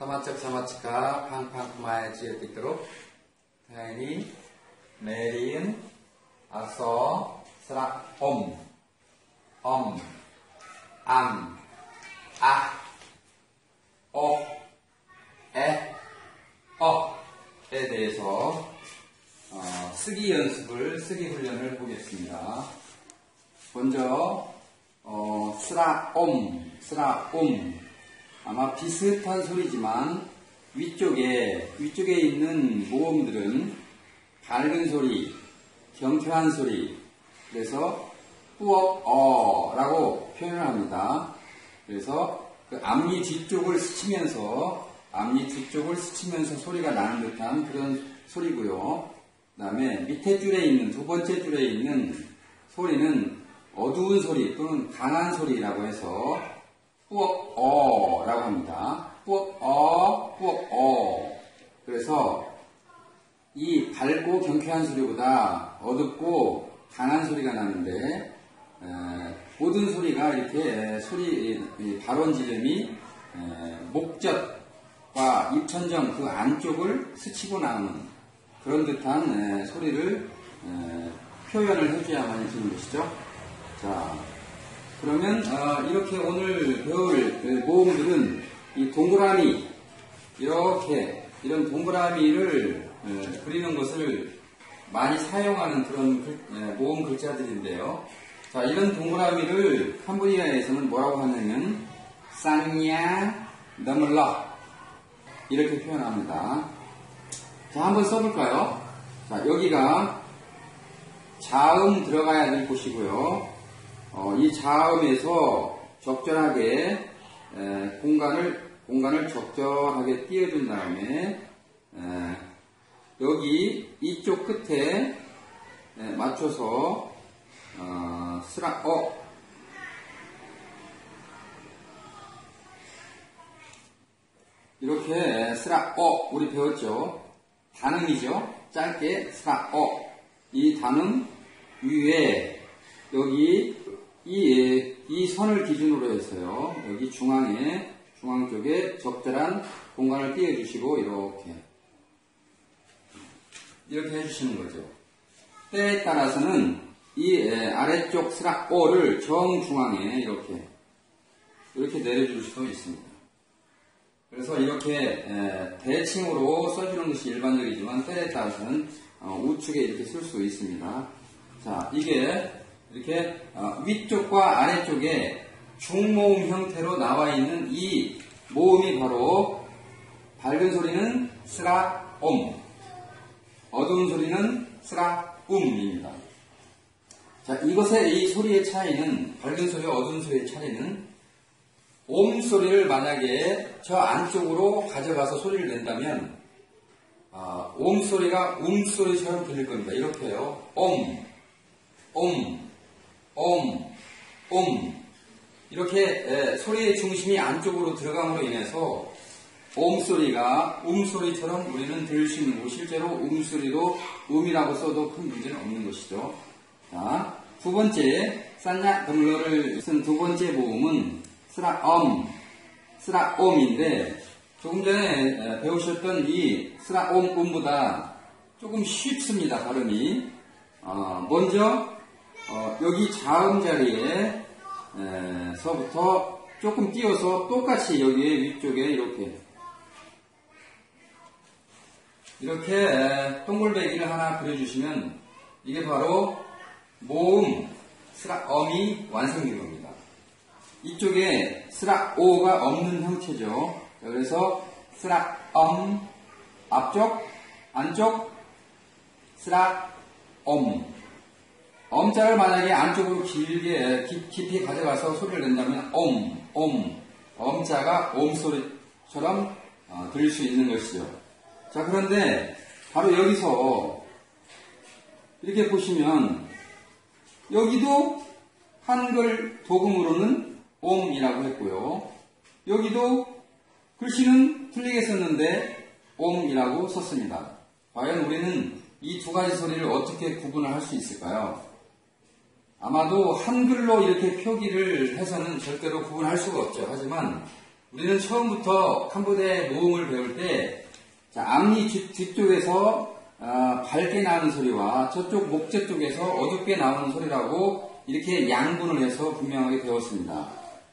사마척 사마치카 팡팡쿠마에 지어듣도록 다행히 메리은 아서 스라 옴 안, 아, 오, 에, 어에 대해서 쓰기 연습을, 쓰기 훈련을 보겠습니다. 먼저 스라 옴 아마 비슷한 소리지만 위쪽에 있는 모음들은 밝은 소리, 경쾌한 소리, 그래서 뿌억 라고 표현을 합니다. 그래서 그 앞니 뒤쪽을 스치면서 소리가 나는 듯한 그런 소리고요. 그 다음에 밑에 줄에 있는, 두 번째 줄에 있는 소리는 어두운 소리 또는 강한 소리라고 해서 뿌억 라고 합니다. 뿌억 그래서 이 밝고 경쾌한 소리보다 어둡고 강한 소리가 나는데 모든 소리가 이렇게 발원 지점이 목젖과 입천정 그 안쪽을 스치고 나오는 그런 듯한 소리를 표현을 해줘야만 되는 것이죠. 자, 그러면 이렇게 오늘 배울 모음들은 이 동그라미 이런 동그라미를 그리는 것을 많이 사용하는 그런 모음 글자들인데요. 자, 이런 동그라미를 캄보디아에서는 뭐라고 하냐면 쌍냐 너물러 이렇게 표현합니다. 자, 한번 써볼까요? 자, 여기가 자음 들어가야 될 곳이고요. 이 자음에서 적절하게 공간을 적절하게 띄워준 다음에 여기 이쪽 끝에 맞춰서 스라 이렇게 스라 우리 배웠죠? 단음이죠? 짧게 스라 이 단음 위에 여기 이 선을 기준으로 해서요. 여기 중앙 쪽에 적절한 공간을 띄워주시고 이렇게 해주시는 거죠. 때에 따라서는 이 아래쪽 스라 를 정중앙에 이렇게 내려줄 수도 있습니다. 그래서 이렇게 대칭으로 써주는 것이 일반적이지만 때에 따라서는 우측에 이렇게 쓸 수 있습니다. 자, 이게 이렇게 위쪽과 아래쪽에 중모음 형태로 나와 있는 이 모음이 바로 밝은 소리는 스라 어두운 소리는 스라 입니다. 자, 이 소리의 차이는, 밝은 소리와 어두운 소리의 차이는 소리를 만약에 저 안쪽으로 가져가서 소리를 낸다면 소리가 소리처럼 들릴 겁니다. 이렇게요. 이렇게 소리의 중심이 안쪽으로 들어감으로 인해서 소리가 소리처럼 우리는 들을 수 있는 거고, 실제로 소리로 이라고 써도 큰 문제는 없는 것이죠. 자, 두 번째 산냐 더물러를 쓴 두 번째 모음은 스라 옴인데 조금 전에 배우셨던 이 스라 옴보다 조금 쉽습니다. 발음이. 먼저 여기 자음 자리에 서부터 조금 띄워서 똑같이 여기 위쪽에 이렇게 동글배기를 하나 그려주시면 이게 바로 모음 스라 엄이 완성된 겁니다. 이쪽에 스라 오가 없는 형태죠. 그래서 스라 앞쪽 안쪽 스라 엄자를 만약에 안쪽으로 깊이 가져가서 소리를 낸다면 엄자가 소리처럼 들릴 수 있는 것이죠. 자, 그런데 바로 여기서 이렇게 보시면 여기도 한글 도금으로는 옴이라고 했고요. 여기도 글씨는 틀리게 썼는데 옴이라고 썼습니다. 과연 우리는 이 두 가지 소리를 어떻게 구분을 할 수 있을까요? 아마도 한글로 이렇게 표기를 해서는 절대로 구분할 수가 없죠. 하지만 우리는 처음부터 캄보디아의 모음을 배울 때, 자, 앞니 뒤쪽에서 밝게 나는 소리와 저쪽 목재 쪽에서 어둡게 나오는 소리라고 이렇게 양분을 해서 분명하게 배웠습니다.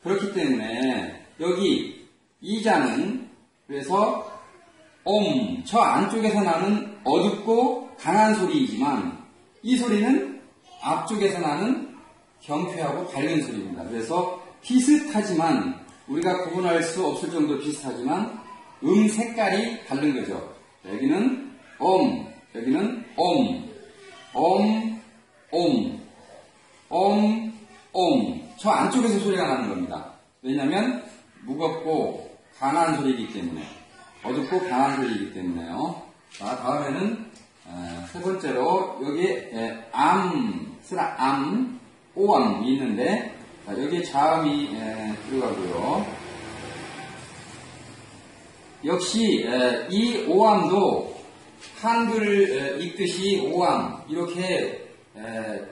그렇기 때문에 여기 이자는 그래서 저 안쪽에서 나는 어둡고 강한 소리이지만 이 소리는 앞쪽에서 나는 경쾌하고 밝은 소리입니다. 그래서 비슷하지만 우리가 구분할 수 없을 정도로 비슷하지만 색깔이 다른 거죠. 여기는 여기는 저 안쪽에서 소리가 나는 겁니다. 왜냐하면 무겁고 강한 소리이기 때문에, 어둡고 강한 소리이기 때문에요. 자, 다음에는 세 번째로 여기에 오암이 있는데, 자, 여기에 자음이 들어가고요. 역시 이 오암도 한글 읽듯이 오암 이렇게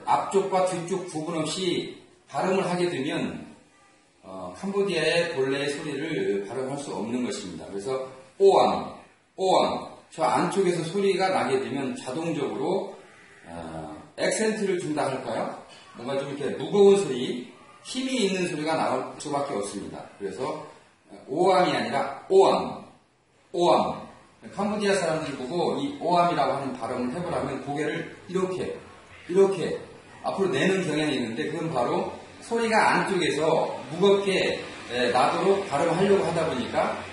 앞쪽과 뒤쪽 구분 없이 발음을 하게 되면 캄보디아의 본래의 소리를 발음할 수 없는 것입니다. 그래서 오암 저 안쪽에서 소리가 나게 되면 자동적으로 액센트를 준다 할까요? 뭔가 좀 이렇게 무거운 소리, 힘이 있는 소리가 나올 수밖에 없습니다. 그래서 오암이 아니라 오암. 캄보디아 사람들 보고 이 오암이라고 하는 발음을 해보라면 고개를 이렇게 앞으로 내는 경향이 있는데, 그건 바로 소리가 안쪽에서 무겁게 나도록 발음하려고 하다 보니까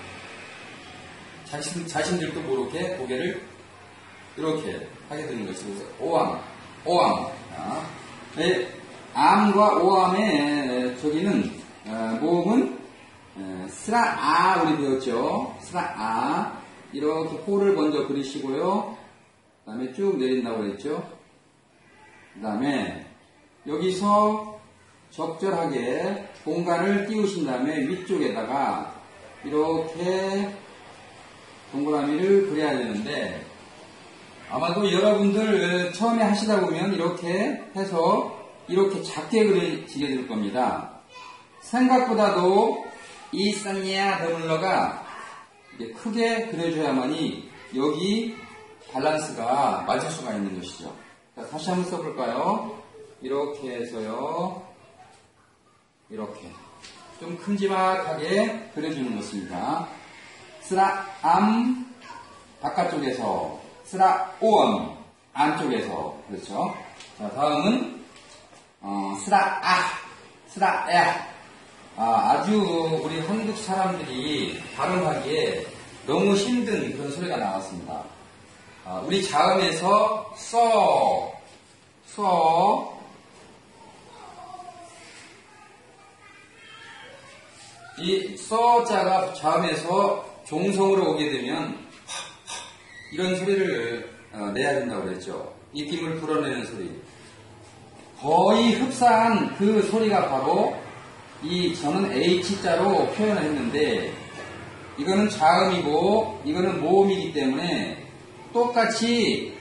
자신들도 모르게 고개를 이렇게 하게 되는 것이죠. 그래서 오암. 암과 오암의 저기는 모음은 스라아 우리 배웠죠. 스라아 이렇게 코를 먼저 그리시고요. 그 다음에 쭉 내린다고 그랬죠. 그 다음에 여기서 적절하게 공간을 띄우신 다음에 위쪽에다가 이렇게 동그라미를 그려야 되는데, 아마도 여러분들 처음에 하시다 보면 이렇게 해서 이렇게 작게 그려지게 될 겁니다. 생각보다도 이 산냐 더물러가 크게 그려줘야만이 여기 밸런스가 맞을 수가 있는 것이죠. 자, 다시 한번 써볼까요? 이렇게 해서요. 이렇게 좀 큼지막하게 그려주는 것입니다. 스라암 바깥쪽에서, 스라오암 안쪽에서. 그렇죠? 자, 다음은 스라야. 아주 우리 한국 사람들이 발음하기에 너무 힘든 그런 소리가 나왔습니다. 우리 자음에서 이 서자가 자음에서 종성으로 오게 되면 이런 소리를 내야 된다고 그랬죠. 입김을 불어내는 소리. 거의 흡사한 그 소리가 바로 저는 H자로 표현을 했는데, 이거는 자음이고 이거는 모음이기 때문에 똑같이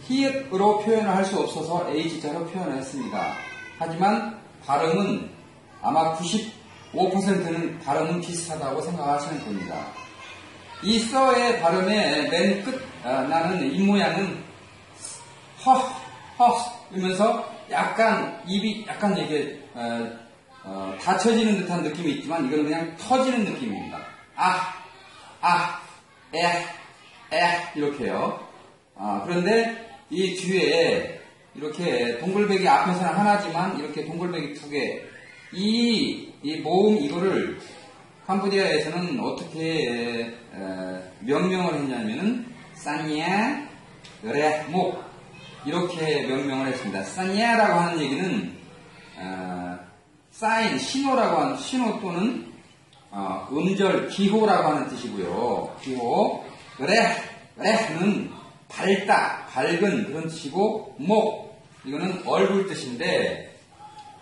히읗으로 표현을 할 수 없어서 H자로 표현을 했습니다. 하지만 발음은 아마 95%는 발음은 비슷하다고 생각하시면 됩니다. 이 서의 발음의 맨 끝 나는 입모양은 이러면서 약간 입이 약간 이게 닫혀지는 듯한 느낌이 있지만 이거는 그냥 터지는 느낌입니다. 이렇게요. 그런데 이 뒤에 이렇게 동글배기 앞에서는 하나지만 이렇게 동글배기 두 개, 이 모음 이거를 캄보디아에서는 어떻게 명명을 했냐면은 산냐 레목 이렇게 명명을 했습니다. 산냐라고 하는 얘기는 사인, 신호라고 하는, 신호 또는 음절, 기호라고 하는 뜻이고요. 기호. 레는 밝다, 밝은 그런 뜻이고, 목, 이거는 얼굴 뜻인데,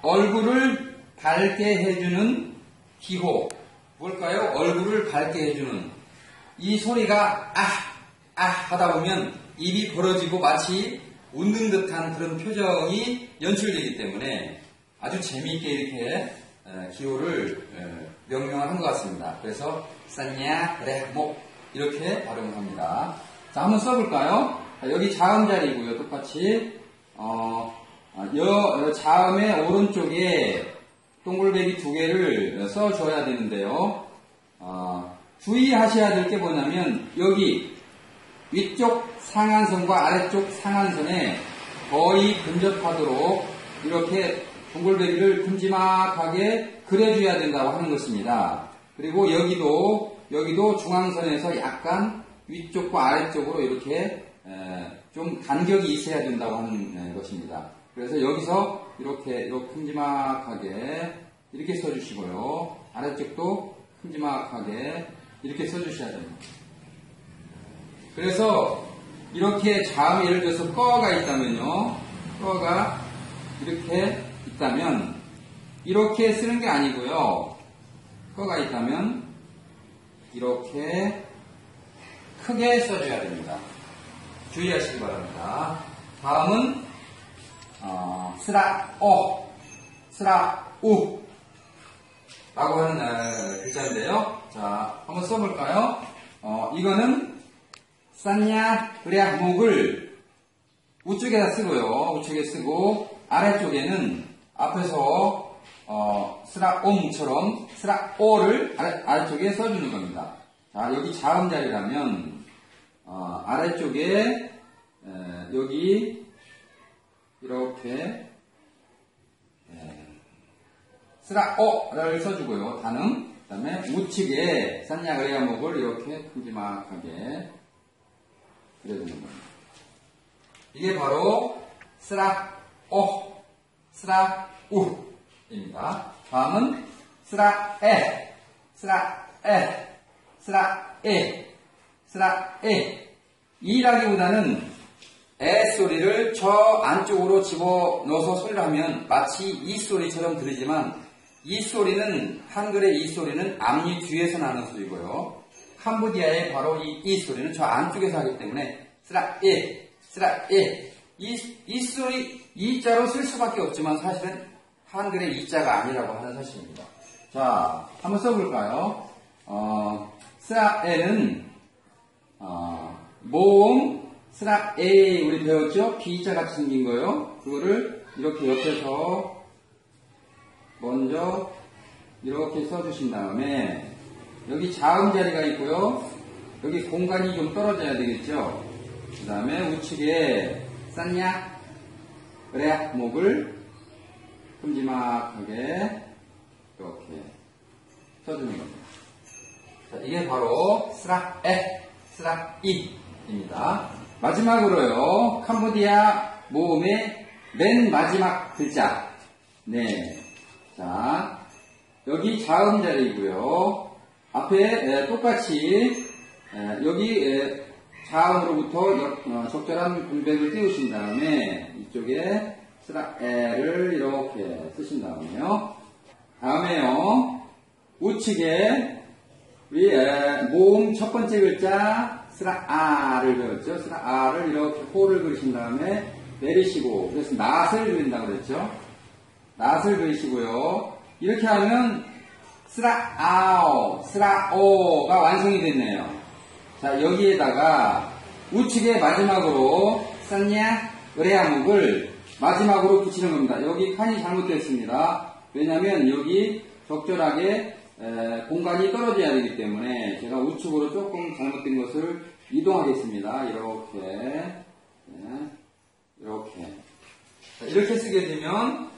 얼굴을 밝게 해주는 기호. 뭘까요? 얼굴을 밝게 해주는. 이 소리가 하다 보면 입이 벌어지고 마치 웃는 듯한 그런 표정이 연출되기 때문에 아주 재미있게 이렇게 기호를 명명을 한 것 같습니다. 그래서 쌌냐 레목 이렇게 발음을 합니다. 자, 한번 써볼까요? 자, 여기 자음 자리고요. 똑같이 자음의 오른쪽에 동글배기 2개를 써줘야 되는데요. 주의하셔야 될 게 뭐냐면 여기 위쪽 상한선과 아래쪽 상한선에 거의 근접하도록 이렇게 동글배기를 큼지막하게 그려줘야 된다고 하는 것입니다. 그리고 여기도 중앙선에서 약간 위쪽과 아래쪽으로 이렇게 좀 간격이 있어야 된다고 하는 것입니다. 그래서 여기서 이렇게 큼지막하게 이렇게 써주시고요. 아래쪽도 큼지막하게 이렇게 써주셔야 됩니다. 그래서 이렇게 자음이 예를 들어서 꺼가 있다면요. 꺼가 이렇게 있다면 이렇게 쓰는 게 아니고요. 꺼가 있다면 이렇게 크게 써줘야 됩니다. 주의하시기 바랍니다. 다음은 스라오, 스라우 라고 하는 글자인데요. 자, 한번 써볼까요? 이거는 쌌냐 그래야 목을 우측에다 쓰고요. 우측에 쓰고 아래쪽에는 앞에서 스라옴처럼 스라오를 아래쪽에 써주는 겁니다. 자, 여기 자음 자리라면 아래쪽에 여기 이렇게 스라오를 써주고요. 단음. 그 다음에 우측에 쌌냐 그래야 목을 이렇게 큼지막하게 그려주는 겁니다. 이게 바로 스라오, 스라우입니다. 다음은 스라에, 스라에, 스라에, 스라에. 이라기보다는 에 소리를 저 안쪽으로 집어넣어서 소리를 하면 마치 이 소리처럼 들리지만 이 소리는 한글의 이 소리는 앞니 뒤에서 나는 소리고요. 캄보디아의 바로 이 소리는 저 안쪽에서 하기 때문에 스라에, 스라에. 이 소리 이자로 쓸 수밖에 없지만 사실은 한글의 이자가 아니라고 하는 사실입니다. 자, 한번 써볼까요? 스라에는 모음 스라에 우리 배웠죠? B자 같이 생긴 거요. 그거를 이렇게 옆에서 먼저 이렇게 써주신 다음에 여기 자음 자리가 있고요. 여기 공간이 좀 떨어져야 되겠죠? 그 다음에 우측에 쌌냐 그래야 목을 큼지막하게 이렇게 써주는 겁니다. 자, 이게 바로 스라에, 스라이입니다. 마지막으로요, 캄보디아 모음의 맨 마지막 글자. 네. 자, 여기 자음 자리이고요. 앞에 똑같이 여기 자음으로부터 적절한 공백을 띄우신 다음에 이쪽에 스라에를 이렇게 쓰신 다음에요. 다음에요, 우측에 우리 모음 첫 번째 글자 스라아를 배웠죠. 스라아를 이렇게 호를 그리신 다음에 내리시고, 그래서 낫을 그린다고 그랬죠. 낫을 그리시고요. 이렇게 하면 스라아오, 스라오가 완성이 됐네요. 자, 여기에다가 우측에 마지막으로 쌌냐 으레아묵을 마지막으로 붙이는 겁니다. 여기 칸이 잘못됐습니다. 왜냐하면 여기 적절하게 공간이 떨어져야 되기 때문에 제가 우측으로 조금 잘못된 것을 이동하겠습니다. 이렇게 이렇게 이렇게 쓰게 되면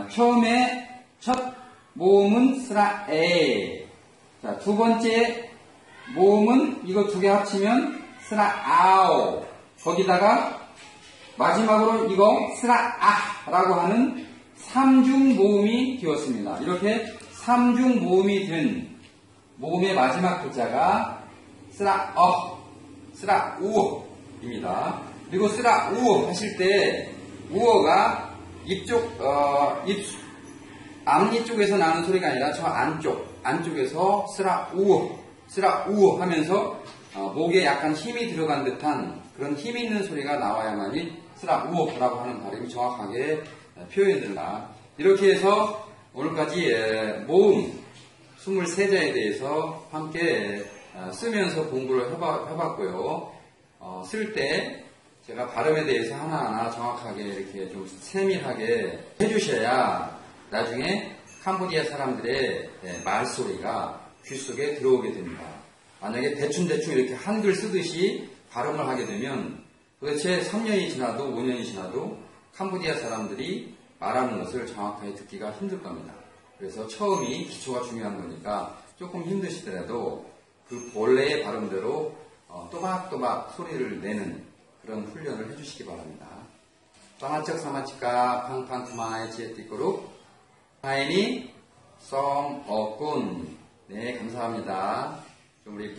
처음에 첫 모음은 스라에, 자, 두 번째 모음은 이거 두 개 합치면 스라아오, 거기다가 마지막으로 이거 스라아라고 하는 삼중 모음이 되었습니다. 이렇게 삼중 모음이 된 모음의 마지막 글자가 스라어, 스라우어입니다. 그리고 스라우어 하실 때 우어가 앞니 쪽에서 나는 소리가 아니라 저 안쪽에서 스라우어 하면서 목에 약간 힘이 들어간 듯한 그런 힘 있는 소리가 나와야만이 스라우어라고 하는 발음이 정확하게 표현된다. 이렇게 해서 오늘까지 모음 23자에 대해서 함께 쓰면서 공부를 해봤고요. 쓸 때 제가 발음에 대해서 하나하나 정확하게 이렇게 좀 세밀하게 해주셔야 나중에 캄보디아 사람들의 말소리가 귀 속에 들어오게 됩니다. 만약에 대충대충 이렇게 한글 쓰듯이 발음을 하게 되면 도대체 3년이 지나도 5년이 지나도 캄보디아 사람들이 말하는 것을 정확하게 듣기가 힘들 겁니다. 그래서 처음이 기초가 중요한 거니까 조금 힘드시더라도 그 본래의 발음대로 또박또박 소리를 내는 그런 훈련을 해주시기 바랍니다. 사마척 사마치카 팡팡크마의 지에띠꼬루 하이니 썸 어꾼. 네, 감사합니다. 좀 우리